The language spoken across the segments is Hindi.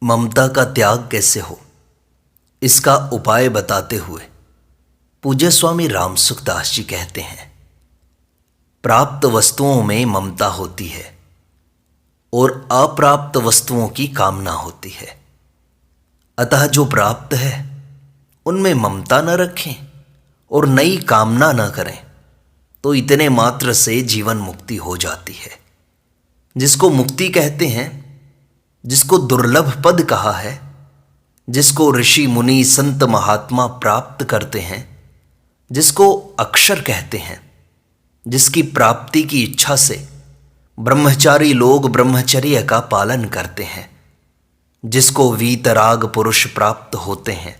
ममता का त्याग कैसे हो, इसका उपाय बताते हुए पूज्य स्वामी रामसुखदास जी कहते हैं, प्राप्त वस्तुओं में ममता होती है और अप्राप्त वस्तुओं की कामना होती है। अतः जो प्राप्त है उनमें ममता न रखें और नई कामना न करें तो इतने मात्र से जीवन मुक्ति हो जाती है। जिसको मुक्ति कहते हैं, जिसको दुर्लभ पद कहा है, जिसको ऋषि मुनि संत महात्मा प्राप्त करते हैं, जिसको अक्षर कहते हैं, जिसकी प्राप्ति की इच्छा से ब्रह्मचारी लोग ब्रह्मचर्य का पालन करते हैं, जिसको वीतराग पुरुष प्राप्त होते हैं,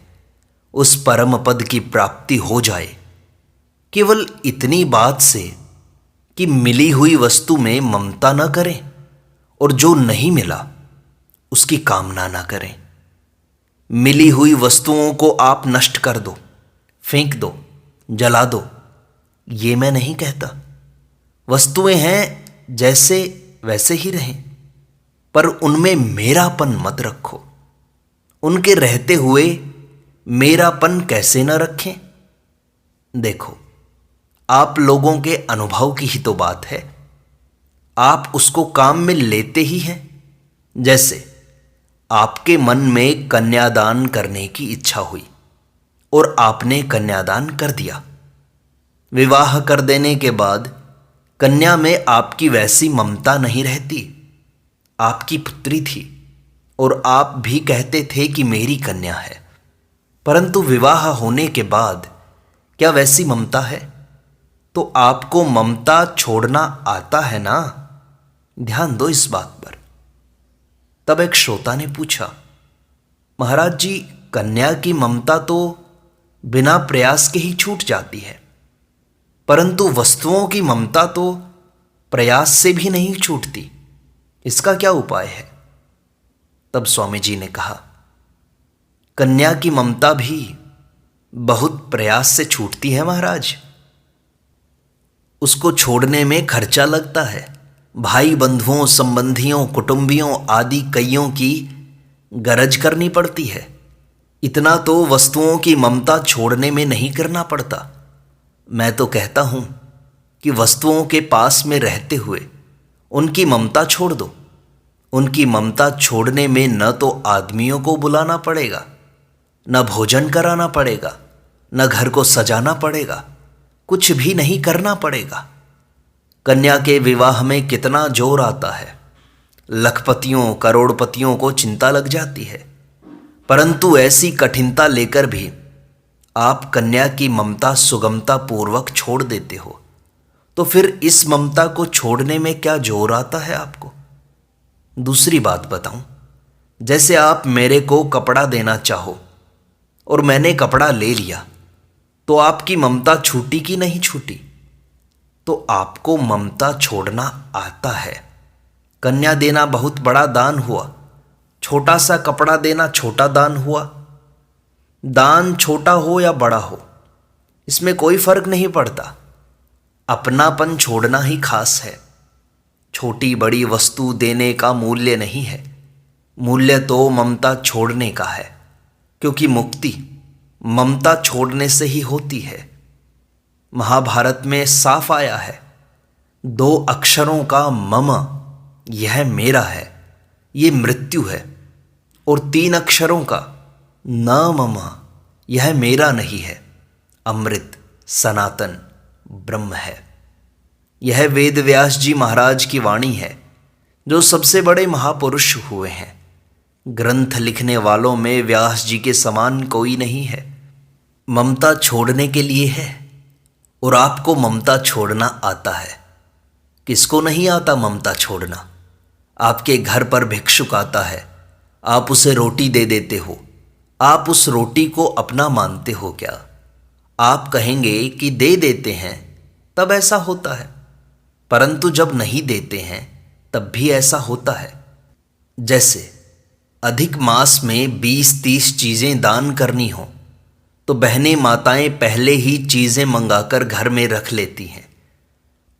उस परम पद की प्राप्ति हो जाए केवल इतनी बात से कि मिली हुई वस्तु में ममता न करें और जो नहीं मिला उसकी कामना न करें। मिली हुई वस्तुओं को आप नष्ट कर दो, फेंक दो, जला दो, ये मैं नहीं कहता। वस्तुएं हैं जैसे वैसे ही रहें, पर उनमें मेरापन मत रखो। उनके रहते हुए मेरापन कैसे न रखें? देखो, आप लोगों के अनुभव की ही तो बात है। आप उसको काम में लेते ही हैं। जैसे आपके मन में कन्यादान करने की इच्छा हुई और आपने कन्यादान कर दिया। विवाह कर देने के बाद कन्या में आपकी वैसी ममता नहीं रहती। आपकी पुत्री थी और आप भी कहते थे कि मेरी कन्या है, परंतु विवाह होने के बाद क्या वैसी ममता है? तो आपको ममता छोड़ना आता है ना? ध्यान दो इस बात पर। तब एक श्रोता ने पूछा, महाराज जी, कन्या की ममता तो बिना प्रयास के ही छूट जाती है, परंतु वस्तुओं की ममता तो प्रयास से भी नहीं छूटती, इसका क्या उपाय है? तब स्वामी जी ने कहा, कन्या की ममता भी बहुत प्रयास से छूटती है महाराज। उसको छोड़ने में खर्चा लगता है। भाई बंधुओं, संबंधियों, कुटुंबियों आदि कईयों की गरज करनी पड़ती है। इतना तो वस्तुओं की ममता छोड़ने में नहीं करना पड़ता। मैं तो कहता हूं कि वस्तुओं के पास में रहते हुए उनकी ममता छोड़ दो। उनकी ममता छोड़ने में न तो आदमियों को बुलाना पड़ेगा, न भोजन कराना पड़ेगा, न घर को सजाना पड़ेगा, कुछ भी नहीं करना पड़ेगा। कन्या के विवाह में कितना जोर आता है। लखपतियों, करोड़पतियों को चिंता लग जाती है, परंतु ऐसी कठिनता लेकर भी आप कन्या की ममता सुगमता पूर्वक छोड़ देते हो, तो फिर इस ममता को छोड़ने में क्या जोर आता है आपको? दूसरी बात बताऊं, जैसे आप मेरे को कपड़ा देना चाहो और मैंने कपड़ा ले लिया, तो आपकी ममता छूटी कि नहीं छूटी? तो आपको ममता छोड़ना आता है। कन्या देना बहुत बड़ा दान हुआ, छोटा सा कपड़ा देना छोटा दान हुआ। दान छोटा हो या बड़ा हो, इसमें कोई फर्क नहीं पड़ता। अपनापन छोड़ना ही खास है। छोटी बड़ी वस्तु देने का मूल्य नहीं है, मूल्य तो ममता छोड़ने का है, क्योंकि मुक्ति ममता छोड़ने से ही होती है। महाभारत में साफ आया है, 2 अक्षरों का मम, यह मेरा है, ये मृत्यु है, और 3 अक्षरों का न मम, यह मेरा नहीं है, अमृत सनातन ब्रह्म है। यह वेद व्यास जी महाराज की वाणी है, जो सबसे बड़े महापुरुष हुए हैं। ग्रंथ लिखने वालों में व्यास जी के समान कोई नहीं है। ममता छोड़ने के लिए है, और आपको ममता छोड़ना आता है। किसको नहीं आता ममता छोड़ना? आपके घर पर भिक्षुक आता है, आप उसे रोटी दे देते हो। आप उस रोटी को अपना मानते हो क्या? आप कहेंगे कि दे देते हैं, तब ऐसा होता है, परंतु जब नहीं देते हैं तब भी ऐसा होता है। जैसे अधिक मास में 20-30 चीज़ें दान करनी हो, तो बहनें माताएं पहले ही चीज़ें मंगाकर घर में रख लेती हैं,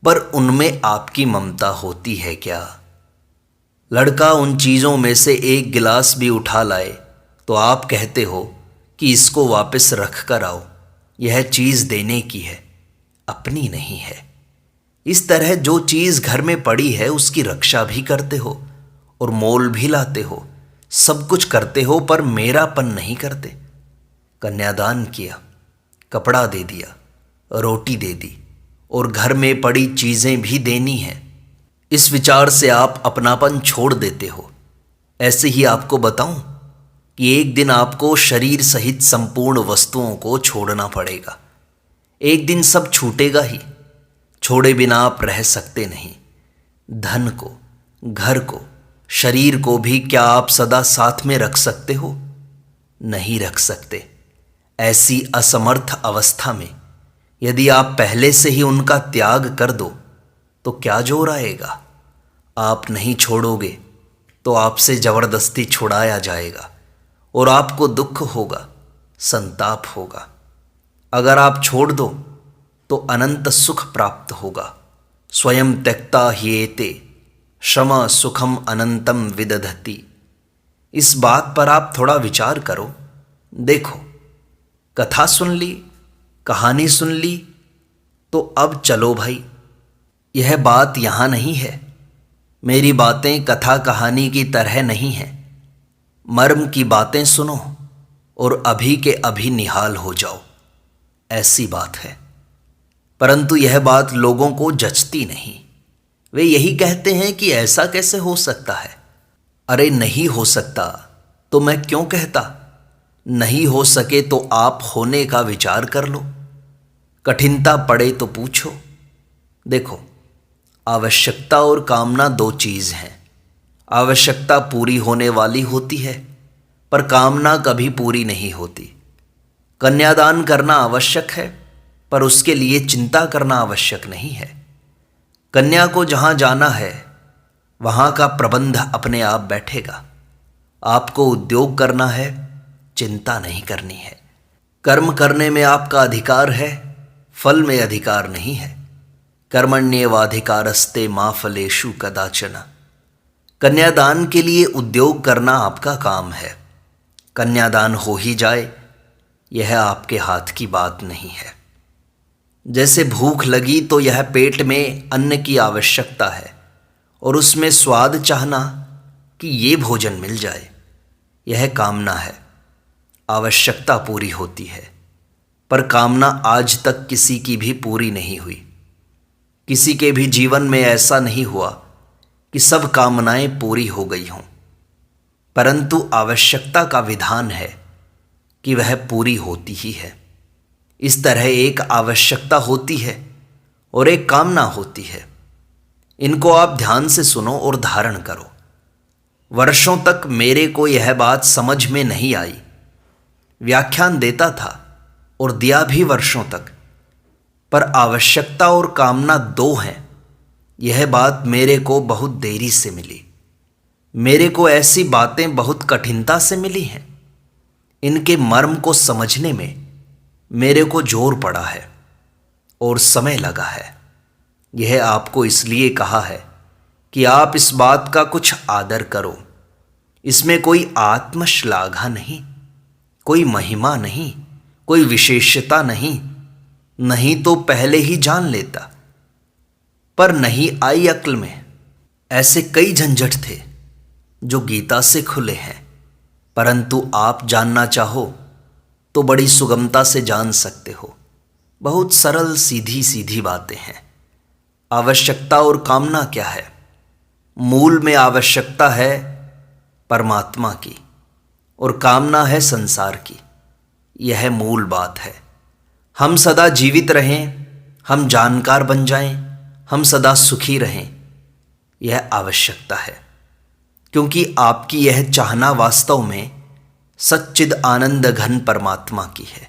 पर उनमें आपकी ममता होती है क्या? लड़का उन चीज़ों में से एक गिलास भी उठा लाए तो आप कहते हो कि इसको वापस रख कर आओ, यह चीज़ देने की है, अपनी नहीं है। इस तरह जो चीज़ घर में पड़ी है उसकी रक्षा भी करते हो और मोल भी लाते हो, सब कुछ करते हो, पर मेरापन नहीं करते। कन्यादान किया, कपड़ा दे दिया, रोटी दे दी और घर में पड़ी चीज़ें भी देनी हैं। इस विचार से आप अपनापन छोड़ देते हो। ऐसे ही आपको बताऊं कि एक दिन आपको शरीर सहित संपूर्ण वस्तुओं को छोड़ना पड़ेगा। एक दिन सब छूटेगा ही, छोड़े बिना आप रह सकते नहीं। धन को, घर को, शरीर को भी क्या आप सदा साथ में रख सकते हो? नहीं रख सकते। ऐसी असमर्थ अवस्था में यदि आप पहले से ही उनका त्याग कर दो तो क्या जोर आएगा? आप नहीं छोड़ोगे तो आपसे जबरदस्ती छुड़ाया जाएगा और आपको दुख होगा, संताप होगा। अगर आप छोड़ दो तो अनंत सुख प्राप्त होगा। स्वयं त्यक्ता ह्येते क्षमा सुखम अनंतम विदधति। इस बात पर आप थोड़ा विचार करो। देखो, कथा सुन ली, कहानी सुन ली, तो अब चलो भाई, यह बात यहाँ नहीं है। मेरी बातें कथा कहानी की तरह नहीं हैं। मर्म की बातें सुनो और अभी के अभी निहाल हो जाओ, ऐसी बात है। परंतु यह बात लोगों को जचती नहीं। वे यही कहते हैं कि ऐसा कैसे हो सकता है। अरे नहीं हो सकता तो मैं क्यों कहता? नहीं हो सके तो आप होने का विचार कर लो। कठिनता पड़े तो पूछो। देखो, आवश्यकता और कामना दो चीज़ हैं। आवश्यकता पूरी होने वाली होती है, पर कामना कभी पूरी नहीं होती। कन्यादान करना आवश्यक है, पर उसके लिए चिंता करना आवश्यक नहीं है। कन्या को जहाँ जाना है वहाँ का प्रबंध अपने आप बैठेगा। आपको उद्योग करना है, चिंता नहीं करनी है। कर्म करने में आपका अधिकार है, फल में अधिकार नहीं है। कर्मण्येवाधिकारस्ते मा फलेषु कदाचन। कन्यादान के लिए उद्योग करना आपका काम है। कन्यादान हो ही जाए, यह आपके हाथ की बात नहीं है। जैसे भूख लगी तो यह पेट में अन्न की आवश्यकता है और उसमें स्वाद चाहना कि ये भोजन मिल जाए, यह कामना है। आवश्यकता पूरी होती है, पर कामना आज तक किसी की भी पूरी नहीं हुई। किसी के भी जीवन में ऐसा नहीं हुआ कि सब कामनाएं पूरी हो गई हों, परंतु आवश्यकता का विधान है कि वह पूरी होती ही है। इस तरह एक आवश्यकता होती है और एक कामना होती है। इनको आप ध्यान से सुनो और धारण करो। वर्षों तक मेरे को यह बात समझ में नहीं आई। व्याख्यान देता था और दिया भी वर्षों तक, पर आवश्यकता और कामना दो हैं, यह बात मेरे को बहुत देरी से मिली। मेरे को ऐसी बातें बहुत कठिनता से मिली हैं। इनके मर्म को समझने में मेरे को जोर पड़ा है और समय लगा है। यह आपको इसलिए कहा है कि आप इस बात का कुछ आदर करो। इसमें कोई आत्मश्लाघा नहीं, कोई महिमा नहीं, कोई विशेषता नहीं। नहीं तो पहले ही जान लेता, पर नहीं आई अक्ल में। ऐसे कई झंझट थे जो गीता से खुले हैं, परंतु आप जानना चाहो तो बड़ी सुगमता से जान सकते हो। बहुत सरल सीधी सीधी बातें हैं। आवश्यकता और कामना क्या है? मूल में आवश्यकता है परमात्मा की और कामना है संसार की। यह मूल बात है। हम सदा जीवित रहें, हम जानकार बन जाएं, हम सदा सुखी रहें, यह आवश्यकता है। क्योंकि आपकी यह चाहना वास्तव में सच्चिद आनंद घन परमात्मा की है।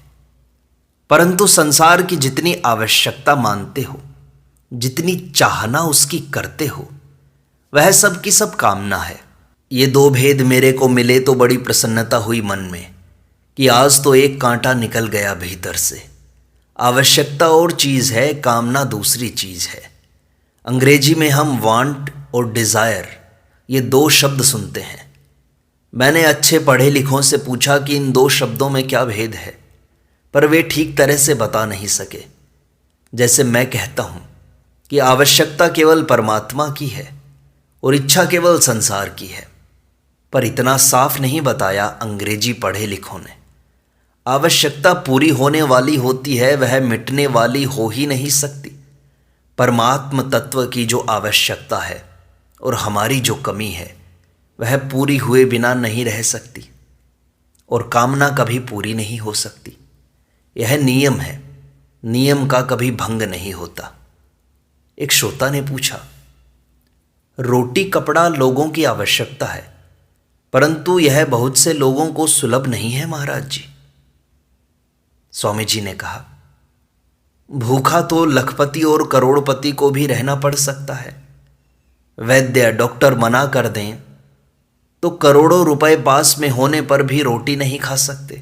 परंतु संसार की जितनी आवश्यकता मानते हो, जितनी चाहना उसकी करते हो, वह सब की सब कामना है। ये दो भेद मेरे को मिले तो बड़ी प्रसन्नता हुई मन में कि आज तो एक कांटा निकल गया भीतर से। आवश्यकता और चीज़ है, कामना दूसरी चीज़ है। अंग्रेजी में हम वांट और डिज़ायर ये दो शब्द सुनते हैं। मैंने अच्छे पढ़े लिखों से पूछा कि इन दो शब्दों में क्या भेद है, पर वे ठीक तरह से बता नहीं सके। जैसे मैं कहता हूँ कि आवश्यकता केवल परमात्मा की है और इच्छा केवल संसार की है, पर इतना साफ नहीं बताया अंग्रेजी पढ़े लिखों ने। आवश्यकता पूरी होने वाली होती है, वह मिटने वाली हो ही नहीं सकती। परमात्म तत्व की जो आवश्यकता है और हमारी जो कमी है, वह पूरी हुए बिना नहीं रह सकती, और कामना कभी पूरी नहीं हो सकती। यह नियम है, नियम का कभी भंग नहीं होता। एक श्रोता ने पूछा, रोटी कपड़ा लोगों की आवश्यकता है, परंतु यह बहुत से लोगों को सुलभ नहीं है महाराज जी। स्वामी जी ने कहा, भूखा तो लखपति और करोड़पति को भी रहना पड़ सकता है। वैद्य डॉक्टर मना कर दें तो करोड़ों रुपए पास में होने पर भी रोटी नहीं खा सकते।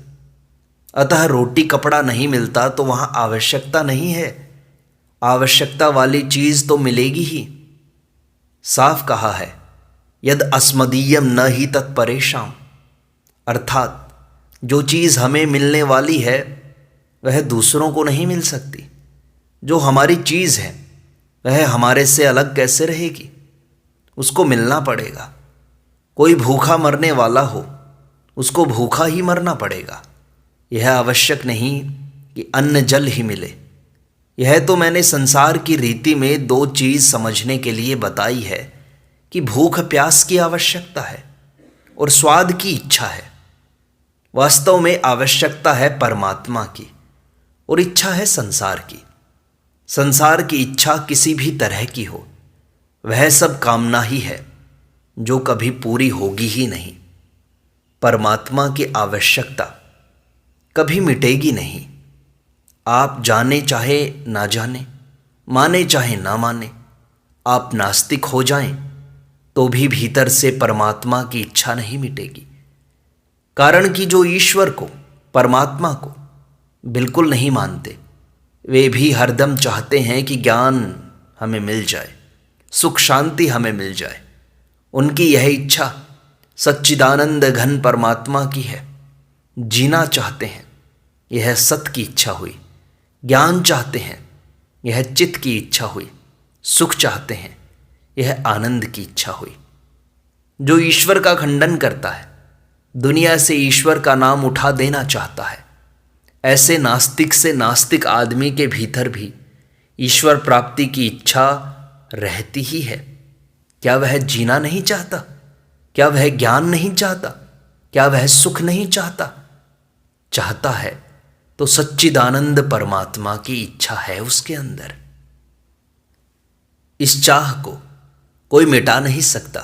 अतः रोटी कपड़ा नहीं मिलता तो वहां आवश्यकता नहीं है, आवश्यकता वाली चीज तो मिलेगी ही। साफ कहा है, यद अस्मदीयम न ही तत्परेशाम, अर्थात जो चीज हमें मिलने वाली है वह दूसरों को नहीं मिल सकती। जो हमारी चीज है वह हमारे से अलग कैसे रहेगी, उसको मिलना पड़ेगा। कोई भूखा मरने वाला हो, उसको भूखा ही मरना पड़ेगा। यह आवश्यक नहीं कि अन्न जल ही मिले। यह तो मैंने संसार की रीति में दो चीज समझने के लिए बताई है कि भूख प्यास की आवश्यकता है और स्वाद की इच्छा है। वास्तव में आवश्यकता है परमात्मा की और इच्छा है संसार की। संसार की इच्छा किसी भी तरह की हो, वह सब कामना ही है जो कभी पूरी होगी ही नहीं। परमात्मा की आवश्यकता कभी मिटेगी नहीं। आप जाने चाहे ना जाने, माने चाहे ना माने, आप नास्तिक हो जाएं तो भी भीतर से परमात्मा की इच्छा नहीं मिटेगी। कारण कि जो ईश्वर को, परमात्मा को बिल्कुल नहीं मानते, वे भी हरदम चाहते हैं कि ज्ञान हमें मिल जाए, सुख शांति हमें मिल जाए। उनकी यह इच्छा सच्चिदानंद घन परमात्मा की है। जीना चाहते हैं, यह सत की इच्छा हुई। ज्ञान चाहते हैं, यह चित्त की इच्छा हुई। सुख चाहते हैं, यह आनंद की इच्छा हुई। जो ईश्वर का खंडन करता है, दुनिया से ईश्वर का नाम उठा देना चाहता है, ऐसे नास्तिक से नास्तिक आदमी के भीतर भी ईश्वर प्राप्ति की इच्छा रहती ही है। क्या वह जीना नहीं चाहता? क्या वह ज्ञान नहीं चाहता? क्या वह सुख नहीं चाहता? चाहता है तो सच्चिदानंद परमात्मा की इच्छा है उसके अंदर। इस चाह को कोई मिटा नहीं सकता,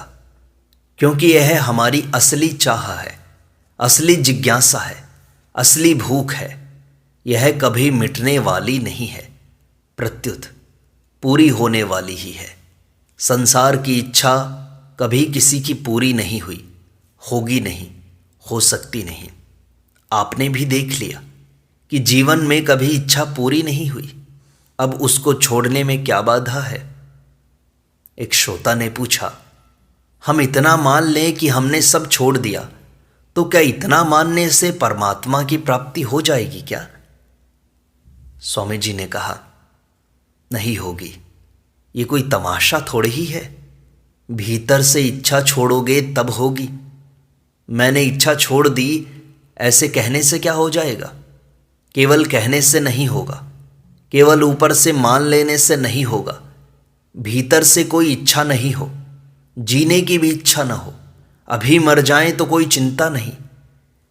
क्योंकि यह हमारी असली चाह है, असली जिज्ञासा है, असली भूख है। यह कभी मिटने वाली नहीं है, प्रत्युत पूरी होने वाली ही है। संसार की इच्छा कभी किसी की पूरी नहीं हुई, होगी नहीं, हो सकती नहीं। आपने भी देख लिया कि जीवन में कभी इच्छा पूरी नहीं हुई, अब उसको छोड़ने में क्या बाधा है? एक श्रोता ने पूछा, हम इतना मान लें कि हमने सब छोड़ दिया, तो क्या इतना मानने से परमात्मा की प्राप्ति हो जाएगी क्या? स्वामी जी ने कहा, नहीं होगी। ये कोई तमाशा थोड़ी ही है। भीतर से इच्छा छोड़ोगे तब होगी। मैंने इच्छा छोड़ दी ऐसे कहने से क्या हो जाएगा? केवल कहने से नहीं होगा, केवल ऊपर से मान लेने से नहीं होगा। भीतर से कोई इच्छा नहीं हो, जीने की भी इच्छा ना हो, अभी मर जाएं तो कोई चिंता नहीं।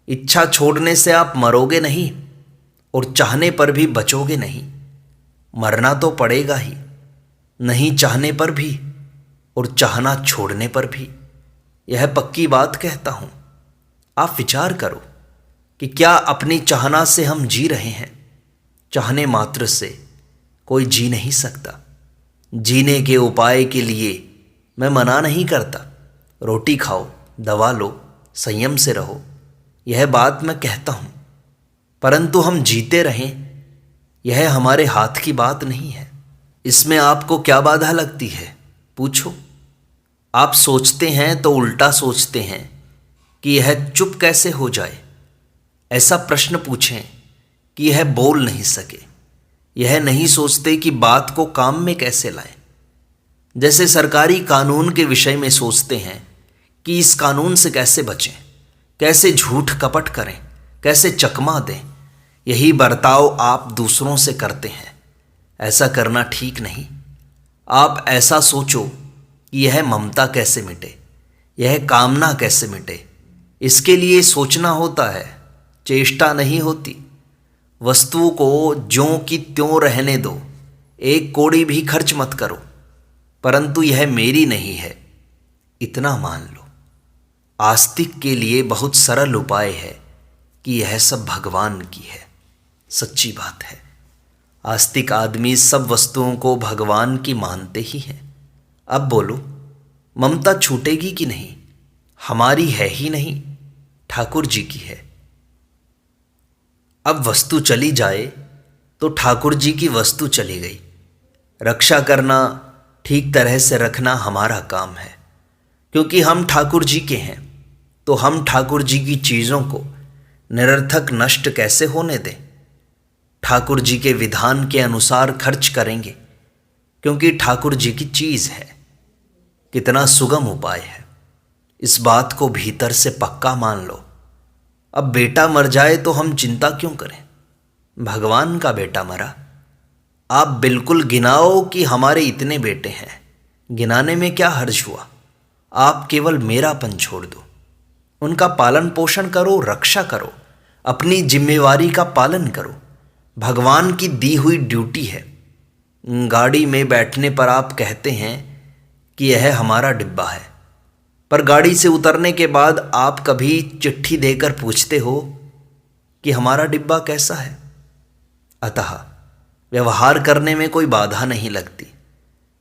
इच्छा छोड़ने से आप मरोगे नहीं और चाहने पर भी बचोगे नहीं। मरना तो पड़ेगा ही, नहीं चाहने पर भी और चाहना छोड़ने पर भी। यह पक्की बात कहता हूं। आप विचार करो कि क्या अपनी चाहना से हम जी रहे हैं? चाहने मात्र से कोई जी नहीं सकता। जीने के उपाय के लिए मैं मना नहीं करता, रोटी खाओ, दवा लो, संयम से रहो, यह बात मैं कहता हूं। परंतु हम जीते रहें, यह हमारे हाथ की बात नहीं है। इसमें आपको क्या बाधा लगती है? पूछो। आप सोचते हैं तो उल्टा सोचते हैं कि यह चुप कैसे हो जाए। ऐसा प्रश्न पूछें कि यह बोल नहीं सके। यह नहीं सोचते कि बात को काम में कैसे लाएं। जैसे सरकारी कानून के विषय में सोचते हैं कि इस कानून से कैसे बचें, कैसे झूठ कपट करें, कैसे चकमा दें। यही बर्ताव आप दूसरों से करते हैं। ऐसा करना ठीक नहीं। आप ऐसा सोचो कि यह ममता कैसे मिटे, यह कामना कैसे मिटे। इसके लिए सोचना होता है, चेष्टा नहीं होती। वस्तु को ज्यों की त्यों रहने दो, एक कौड़ी भी खर्च मत करो, परंतु यह मेरी नहीं है, इतना मान लो। आस्तिक के लिए बहुत सरल उपाय है कि यह सब भगवान की है। सच्ची बात है, आस्तिक आदमी सब वस्तुओं को भगवान की मानते ही हैं। अब बोलो, ममता छूटेगी कि नहीं? हमारी है ही नहीं, ठाकुर जी की है। अब वस्तु चली जाए तो ठाकुर जी की वस्तु चली गई। रक्षा करना, ठीक तरह से रखना हमारा काम है, क्योंकि हम ठाकुर जी के हैं। तो हम ठाकुर जी की चीज़ों को निरर्थक नष्ट कैसे होने दें? ठाकुर जी के विधान के अनुसार खर्च करेंगे, क्योंकि ठाकुर जी की चीज़ है। कितना सुगम उपाय है, इस बात को भीतर से पक्का मान लो। अब बेटा मर जाए तो हम चिंता क्यों करें? भगवान का बेटा मरा। आप बिल्कुल गिनाओ कि हमारे इतने बेटे हैं, गिनाने में क्या हर्ज हुआ। आप केवल मेरापन छोड़ दो, उनका पालन पोषण करो, रक्षा करो, अपनी जिम्मेवारी का पालन करो। भगवान की दी हुई ड्यूटी है। गाड़ी में बैठने पर आप कहते हैं कि यह हमारा डिब्बा है, पर गाड़ी से उतरने के बाद आप कभी चिट्ठी देकर पूछते हो कि हमारा डिब्बा कैसा है? अतः व्यवहार करने में कोई बाधा नहीं लगती।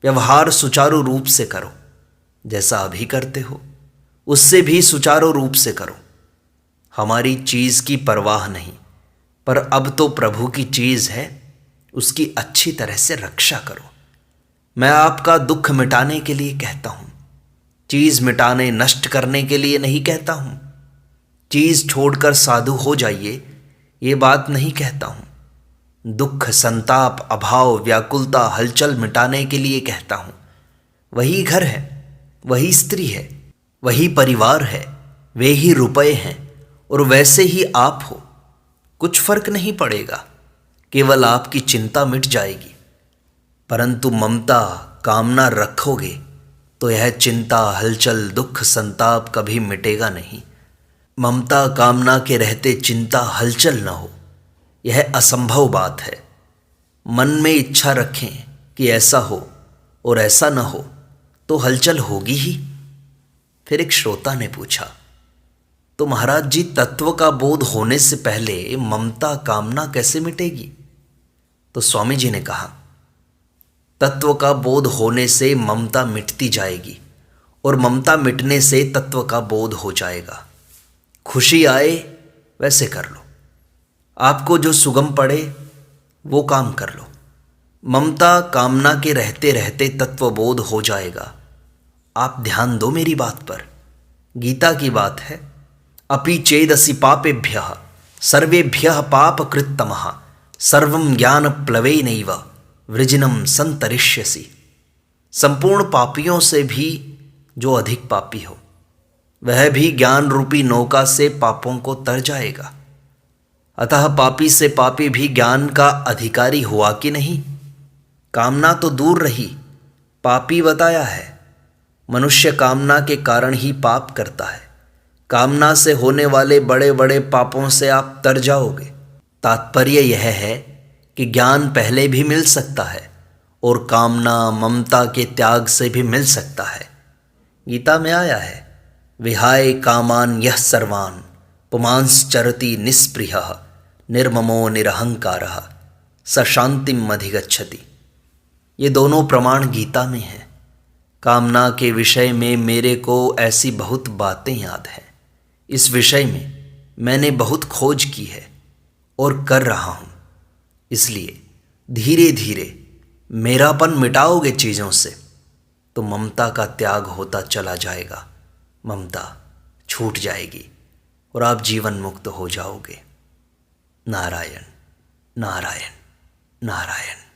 व्यवहार सुचारू रूप से करो, जैसा अभी करते हो उससे भी सुचारू रूप से करो। हमारी चीज़ की परवाह नहीं, पर अब तो प्रभु की चीज़ है, उसकी अच्छी तरह से रक्षा करो। मैं आपका दुख मिटाने के लिए कहता हूँ, चीज़ मिटाने नष्ट करने के लिए नहीं कहता हूँ। चीज़ छोड़कर साधु हो जाइए, ये बात नहीं कहता हूँ। दुख, संताप, अभाव, व्याकुलता, हलचल मिटाने के लिए कहता हूँ। वही घर है, वही स्त्री है, वही परिवार है, वे ही रुपए हैं और वैसे ही आप हो। कुछ फर्क नहीं पड़ेगा, केवल आपकी चिंता मिट जाएगी। परंतु ममता, कामना रखोगे तो यह चिंता, हलचल, दुख, संताप कभी मिटेगा नहीं। ममता कामना के रहते चिंता हलचल न हो, यह असंभव बात है। मन में इच्छा रखें कि ऐसा हो और ऐसा न हो तो हलचल होगी ही। फिर एक श्रोता ने पूछा, तो महाराज जी, तत्व का बोध होने से पहले ममता कामना कैसे मिटेगी? तो स्वामी जी ने कहा, तत्व का बोध होने से ममता मिटती जाएगी और ममता मिटने से तत्व का बोध हो जाएगा। खुशी आए वैसे कर लो, आपको जो सुगम पड़े वो काम कर लो। ममता कामना के रहते रहते तत्वबोध हो जाएगा। आप ध्यान दो मेरी बात पर, गीता की बात है। अपि चेदसि पापेभ्यः सर्वेभ्यः पापकृत्तमः सर्वं ज्ञान प्लवेनैव वृजिनं संतरिष्यसि। संपूर्ण पापियों से भी जो अधिक पापी हो, वह भी ज्ञान रूपी नौका से पापों को तर जाएगा। अतः पापी से पापी भी ज्ञान का अधिकारी हुआ कि नहीं? कामना तो दूर रही, पापी बताया है। मनुष्य कामना के कारण ही पाप करता है। कामना से होने वाले बड़े बड़े पापों से आप तर जाओगे। तात्पर्य यह है कि ज्ञान पहले भी मिल सकता है और कामना ममता के त्याग से भी मिल सकता है। गीता में आया है, विहाय कामान यह सर्वान पुमांश्चरति निस्पृहः निर्ममो निरहंकारः स शांतिम अधिगच्छति। ये दोनों प्रमाण गीता में हैं। कामना के विषय में मेरे को ऐसी बहुत बातें याद हैं। इस विषय में मैंने बहुत खोज की है और कर रहा हूँ। इसलिए धीरे धीरे मेरापन मिटाओगे चीज़ों से, तो ममता का त्याग होता चला जाएगा, ममता छूट जाएगी और आप जीवन मुक्त हो जाओगे। नारायण नारायण नारायण।